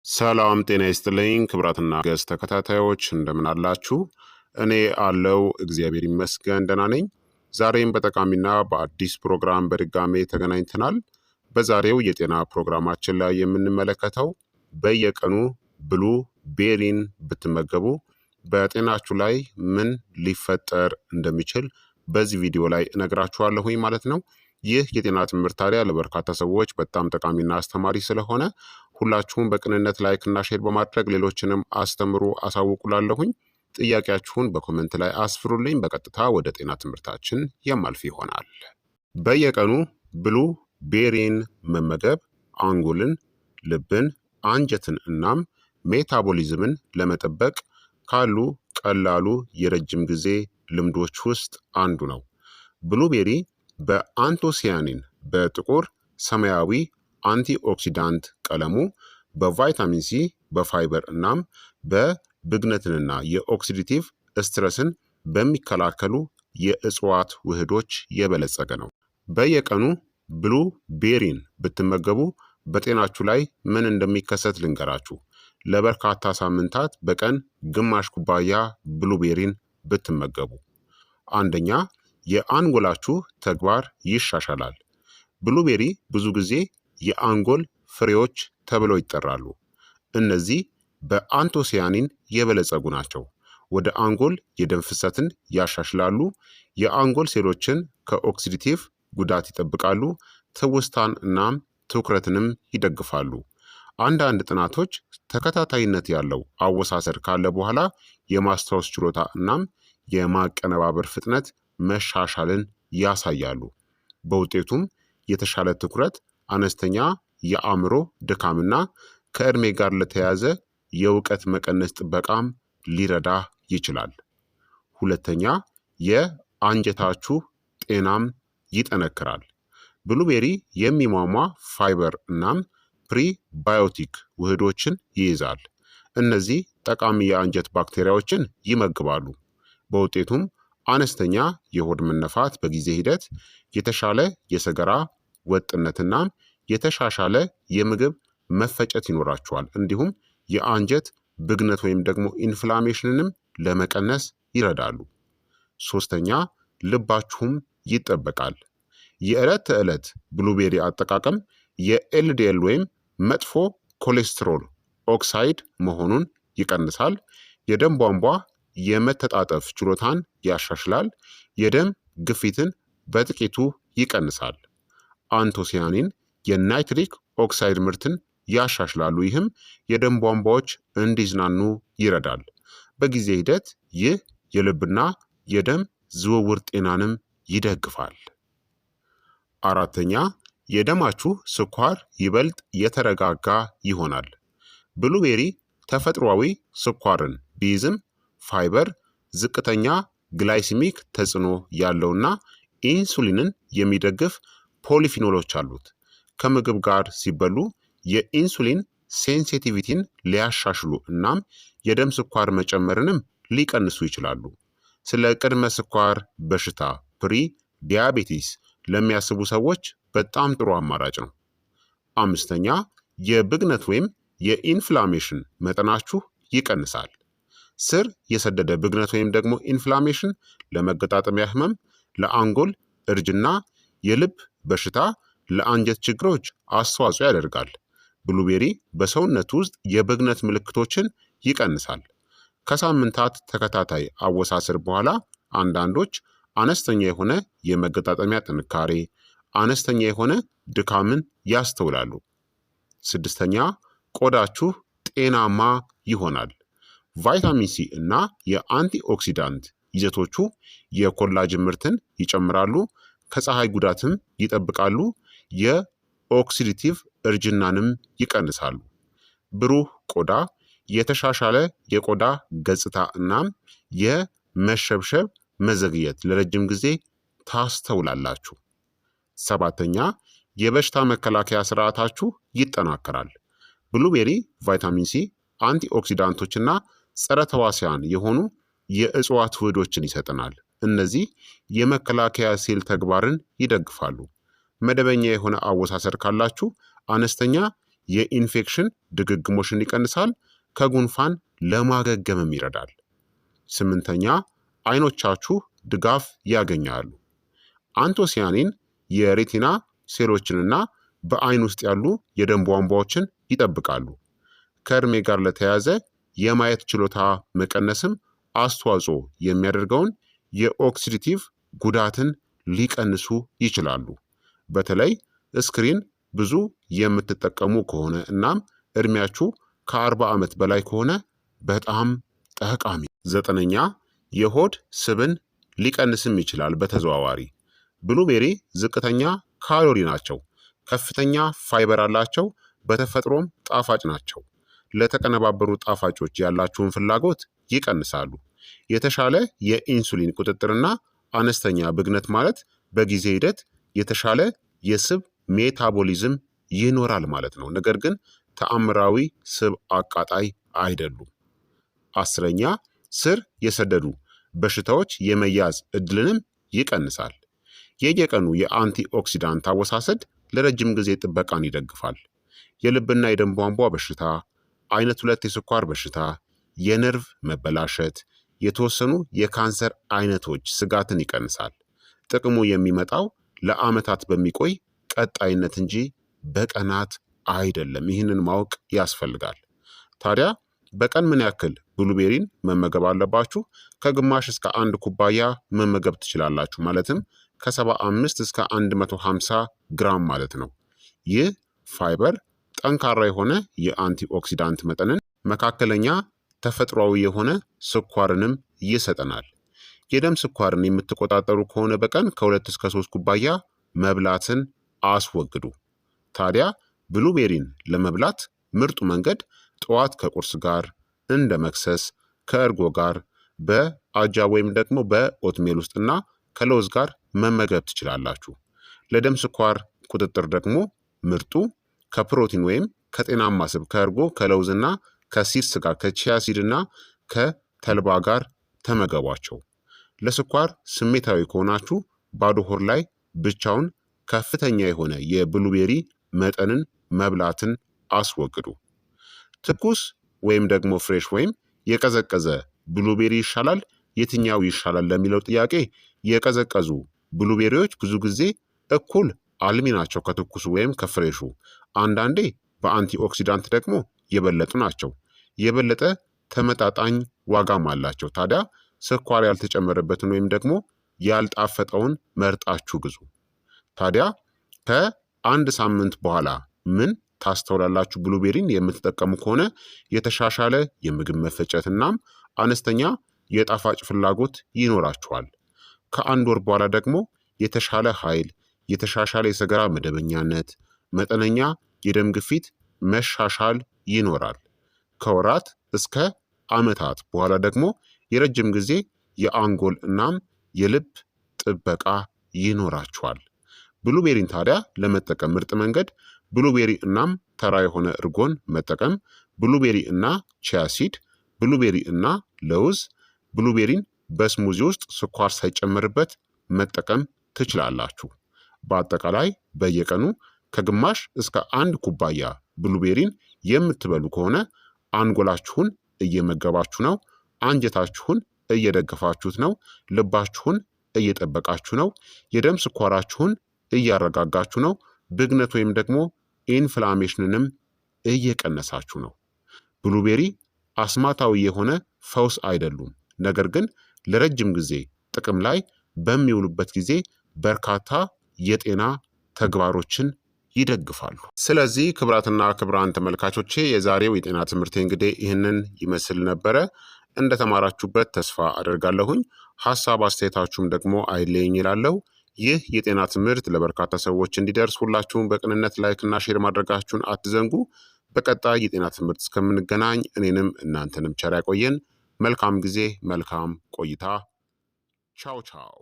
ሰላም ጤና ይስጥልኝ ክቡራትና ገዝ ተከታታዮች እንደምን አላችሁ? እኔ አለው እግዚአብሔር ይመስገን ደህና ነኝ። ዛሬም በጠቃሚና በአዲስ ፕሮግራም በድጋሜ ተገናኝተናል። በዛሬው የጤና ፕሮግራማችን ላይ የምንመለከተው በየቀኑ ብሉ ቤሪን ብትመገቡ በጤናችሁ ላይ ምን ሊፈጠር እንደሚችል በዚህ ቪዲዮ ላይ እነግራችኋለሁኝ ማለት ነው። ይህ የጤና ትምህርት ታዲያ ለበርካታ ሰዎች በጣም ጠቃሚና አስተማሪ ስለሆነ ሁላችሁም በቅንነት ላይክ እና ሼር በማድረግ ሌሎችንም አስተምሩ አሳውቁላለሁኝ። ጥያቄያችሁን በኮመንት ላይ አስፍሩልኝ። በቀጥታ ወደ ጤና ትምህርታችን የማልፍ ይሆናል። በየቀኑ ብሉ ቤሪን መመገብ አንጎልን፣ ልብን፣ አንጀትን እናም ሜታቦሊዝምን ለመጠበቅ ካሉ ቀላሉ የረጅም ጊዜ ልምዶች ውስጥ አንዱ ነው። ብሉቤሪ በአንቶሲያኒን በጥቁር ሰማያዊ አንቲኦክሲዳንት ቀለሙ በቫይታሚን ሲ በፋይበር እናም በብግነትንና የኦክሲዲቲቭ ስትረስን በሚከላከሉ የእጽዋት ውህዶች የበለጸገ ነው። በየቀኑ ብሉ ቤሪን ብትመገቡ በጤናችሁ ላይ ምን እንደሚከሰት ልንገራችሁ። ለበርካታ ሳምንታት በቀን ግማሽ ኩባያ ብሉቤሪን ብትመገቡ፣ አንደኛ የአንጎላችሁ ተግባር ይሻሻላል። ብሉቤሪ ብዙ ጊዜ የአንጎል ፍሬዎች ተብለው ይጠራሉ። እነዚህ በአንቶሲያኒን የበለጸጉ ናቸው። ወደ አንጎል የደም ፍሰትን ያሻሽላሉ፣ የአንጎል ሴሎችን ከኦክሲዲቲቭ ጉዳት ይጠብቃሉ፣ ትውስታን እናም ትኩረትንም ይደግፋሉ። አንዳንድ ጥናቶች ተከታታይነት ያለው አወሳሰድ ካለ በኋላ የማስታወስ ችሎታ እናም የማቀነባበር ፍጥነት መሻሻልን ያሳያሉ። በውጤቱም የተሻለ ትኩረት፣ አነስተኛ የአእምሮ ድካምና ከዕድሜ ጋር ለተያያዘ የእውቀት መቀነስ ጥበቃም ሊረዳ ይችላል። ሁለተኛ የአንጀታችሁ ጤናም ይጠነክራል። ብሉቤሪ የሚሟሟ ፋይበር እናም ፕሪባዮቲክ ውህዶችን ይይዛል። እነዚህ ጠቃሚ የአንጀት ባክቴሪያዎችን ይመግባሉ። በውጤቱም አነስተኛ የሆድ መነፋት በጊዜ ሂደት፣ የተሻለ የሰገራ ወጥነትና የተሻሻለ የምግብ መፈጨት ይኖራቸዋል። እንዲሁም የአንጀት ብግነት ወይም ደግሞ ኢንፍላሜሽንንም ለመቀነስ ይረዳሉ። ሶስተኛ ልባችሁም ይጠበቃል። የዕለት ተዕለት ብሉቤሪ አጠቃቀም የኤልዲኤል ወይም መጥፎ ኮሌስትሮል ኦክሳይድ መሆኑን ይቀንሳል። የደም ቧንቧ የመተጣጠፍ ችሎታን ያሻሽላል። የደም ግፊትን በጥቂቱ ይቀንሳል። አንቶሲያኒን የናይትሪክ ኦክሳይድ ምርትን ያሻሽላሉ። ይህም የደም ቧንቧዎች እንዲዝናኑ ይረዳል። በጊዜ ሂደት ይህ የልብና የደም ዝውውር ጤናንም ይደግፋል። አራተኛ የደማችሁ ስኳር ይበልጥ የተረጋጋ ይሆናል። ብሉቤሪ ተፈጥሯዊ ስኳርን ቢይዝም ፋይበር፣ ዝቅተኛ ግላይሲሚክ ተጽዕኖ ያለውና ኢንሱሊንን የሚደግፍ ፖሊፊኖሎች አሉት። ከምግብ ጋር ሲበሉ የኢንሱሊን ሴንሲቲቪቲን ሊያሻሽሉ እናም የደም ስኳር መጨመርንም ሊቀንሱ ይችላሉ። ስለ ቅድመ ስኳር በሽታ ፕሪ ዲያቤቲስ ለሚያስቡ ሰዎች በጣም ጥሩ አማራጭ ነው። አምስተኛ የብግነት ወይም የኢንፍላሜሽን መጠናችሁ ይቀንሳል። ስር የሰደደ ብግነት ወይም ደግሞ ኢንፍላሜሽን ለመገጣጠሚያ ህመም፣ ለአንጎል እርጅና፣ የልብ በሽታ፣ ለአንጀት ችግሮች አስተዋጽኦ ያደርጋል። ብሉቤሪ በሰውነት ውስጥ የብግነት ምልክቶችን ይቀንሳል። ከሳምንታት ተከታታይ አወሳሰድ በኋላ አንዳንዶች አነስተኛ የሆነ የመገጣጠሚያ ጥንካሬ፣ አነስተኛ የሆነ ድካምን ያስተውላሉ። ስድስተኛ ቆዳችሁ ጤናማ ይሆናል። ቫይታሚን ሲ እና የአንቲኦክሲዳንት ይዘቶቹ የኮላጅን ምርትን ይጨምራሉ፣ ከፀሐይ ጉዳትም ይጠብቃሉ፣ የኦክሲዲቲቭ እርጅናንም ይቀንሳሉ። ብሩህ ቆዳ፣ የተሻሻለ የቆዳ ገጽታ እናም የመሸብሸብ መዘግየት ለረጅም ጊዜ ታስተውላላችሁ። ሰባተኛ የበሽታ መከላከያ ስርዓታችሁ ይጠናከራል። ብሉቤሪ ቫይታሚን ሲ፣ አንቲኦክሲዳንቶችና ጸረ ተዋሲያን የሆኑ የእጽዋት ውህዶችን ይሰጠናል። እነዚህ የመከላከያ ሴል ተግባርን ይደግፋሉ። መደበኛ የሆነ አወሳሰድ ካላችሁ አነስተኛ የኢንፌክሽን ድግግሞሽን ይቀንሳል፣ ከጉንፋን ለማገገምም ይረዳል። 8ኛ አይኖቻችሁ ድጋፍ ያገኛሉ። አንቶሲያኒን የሬቲና ሴሎችንና በአይን ውስጥ ያሉ የደም ቧንቧዎችን ይጠብቃሉ። ከእድሜ ጋር ለተያያዘ የማየት ችሎታ መቀነስም አስተዋጽኦ የሚያደርገውን የኦክሲዲቲቭ ጉዳትን ሊቀንሱ ይችላሉ። በተለይ ስክሪን ብዙ የምትጠቀሙ ከሆነ እናም እድሜያችሁ ከ40 ዓመት በላይ ከሆነ በጣም ጠቃሚ። 9ኛ የሆድ ስብን ሊቀንስም ይችላል በተዘዋዋሪ። ብሉቤሪ ዝቅተኛ ካሎሪ ናቸው፣ ከፍተኛ ፋይበር አላቸው፣ በተፈጥሮም ጣፋጭ ናቸው። ለተቀነባበሩ ጣፋጮች ያላችሁን ፍላጎት ይቀንሳሉ። የተሻለ የኢንሱሊን ቁጥጥርና አነስተኛ ብግነት ማለት በጊዜ ሂደት የተሻለ የስብ ሜታቦሊዝም ይኖራል ማለት ነው። ነገር ግን ተአምራዊ ስብ አቃጣይ አይደሉም። 10ኛ ስር የሰደዱ በሽታዎች የመያዝ እድልንም ይቀንሳል። የየቀኑ የአንቲ ኦክሲዳንት አወሳሰድ ለረጅም ጊዜ ጥበቃን ይደግፋል። የልብና የደም ቧንቧ በሽታ፣ አይነት 2 የስኳር በሽታ፣ የነርቭ መበላሸት፣ የተወሰኑ የካንሰር አይነቶች ስጋትን ይቀንሳል። ጥቅሙ የሚመጣው ለዓመታት በሚቆይ ቀጣይነት እንጂ በቀናት አይደለም። ይህንን ማወቅ ያስፈልጋል። ታዲያ በቀን ምን ያክል ብሉቤሪን መመገብ አለባችሁ? ከግማሽ እስከ 1 ኩባያ መመገብ ትችላላችሁ። ማለትም ከ75 እስከ 150 ግራም ማለት ነው። ይህ ፋይበር ጠንካራ የሆነ የአንቲኦክሲዳንት መጠንን፣ መካከለኛ ተፈጥሯዊ የሆነ ስኳርንም ይሰጠናል። የደም ስኳርን የምትቆጣጠሩ ከሆነ በቀን ከ2 እስከ 3 ኩባያ መብላትን አስወግዱ። ታዲያ ብሉቤሪን ለመብላት ምርጡ መንገድ ጠዋት ከቁርስ ጋር፣ እንደ መክሰስ ከእርጎ ጋር፣ በአጃ ወይም ደግሞ በኦትሜል ውስጥና ከለውዝ ጋር መመገብ ትችላላችሁ። ለደም ስኳር ቁጥጥር ደግሞ ምርጡ ከፕሮቲን ወይም ከጤናማ ስብ ከእርጎ ከለውዝና ከሲድስ ጋር ከቺያሲድና ከተልባ ጋር ተመገቧቸው። ለስኳር ስሜታዊ ከሆናችሁ ባዶ ሆድ ላይ ብቻውን ከፍተኛ የሆነ የብሉቤሪ መጠንን መብላትን አስወግዱ። ትኩስ ወይም ደግሞ ፍሬሽ ወይም የቀዘቀዘ ብሉቤሪ ይሻላል? የትኛው ይሻላል ለሚለው ጥያቄ የቀዘቀዙ ብሉቤሪዎች ብዙ ጊዜ እኩል አልሚ ናቸው ከትኩሱ ወይም ከፍሬሹ። አንዳንዴ በአንቲኦክሲዳንት ደግሞ የበለጡ ናቸው። የበለጠ ተመጣጣኝ ዋጋም አላቸው። ታዲያ ስኳር ያልተጨመረበትን ወይም ደግሞ ያልጣፈጠውን መርጣችሁ ግዙ። ታዲያ ከ1 ሳምንት በኋላ ምን ታስተውላላችሁ? ብሉቤሪን የምትጠቀሙ ከሆነ የተሻሻለ የምግብ መፈጨት እናም አነስተኛ የጣፋጭ ፍላጎት ይኖራችኋል። ከ1 ወር በኋላ ደግሞ የተሻለ ኃይል፣ የተሻሻለ የሰገራ መደበኛነት፣ መጠነኛ የደም ግፊት መሻሻል ይኖራል። ከወራት እስከ ዓመታት በኋላ ደግሞ የረጅም ጊዜ የአንጎል እናም የልብ ጥበቃ ይኖራችኋል። ብሉቤሪን ታዲያ ለመጠቀም ምርጥ መንገድ ብሉቤሪ እናም ተራ የሆነ እርጎን መጠቀም፣ ብሉቤሪ እና ቺያሲድ፣ ብሉቤሪ እና ለውዝ፣ ብሉቤሪን በስሙዚ ውስጥ ስኳር ሳይጨመርበት መጠቀም ትችላላችሁ። በአጠቃላይ በየቀኑ ከግማሽ እስከ 1 ኩባያ ብሉቤሪን የምትበሉ ከሆነ አንጎላችሁን እየመገባችሁ ነው፣ አንጀታችሁን እየደገፋችሁት ነው፣ ልባችሁን እየጠበቃችሁ ነው፣ የደም ስኳራችሁን እያረጋጋችሁ ነው፣ ብግነት ወይም ደግሞ ኢንፍላሜሽንንም እየቀነሳችሁ ነው። ብሉቤሪ አስማታዊ የሆነ ፈውስ አይደሉም፣ ነገር ግን ለረጅም ጊዜ ጥቅም ላይ በሚውሉበት ጊዜ በርካታ የጤና ተግባሮችን ይደግፋሉ። ስለዚህ ክቡራትና ክቡራን ተመልካቾቼ የዛሬው የጤና ትምህርቴ እንግዲህ ይህንን ይመስል ነበረ። እንደተማራችሁበት ተስፋ አደርጋለሁኝ። ሀሳብ አስተያየታችሁም ደግሞ አይለየኝ ይላለሁ። ይህ የጤና ትምህርት ለበርካታ ሰዎች እንዲደርስ ሁላችሁም በቅንነት ላይክና ሼር ማድረጋችሁን አትዘንጉ። በቀጣይ የጤና ትምህርት እስከምንገናኝ እኔንም እናንተንም ቸር ያቆየን። መልካም ጊዜ፣ መልካም ቆይታ። ቻው ቻው።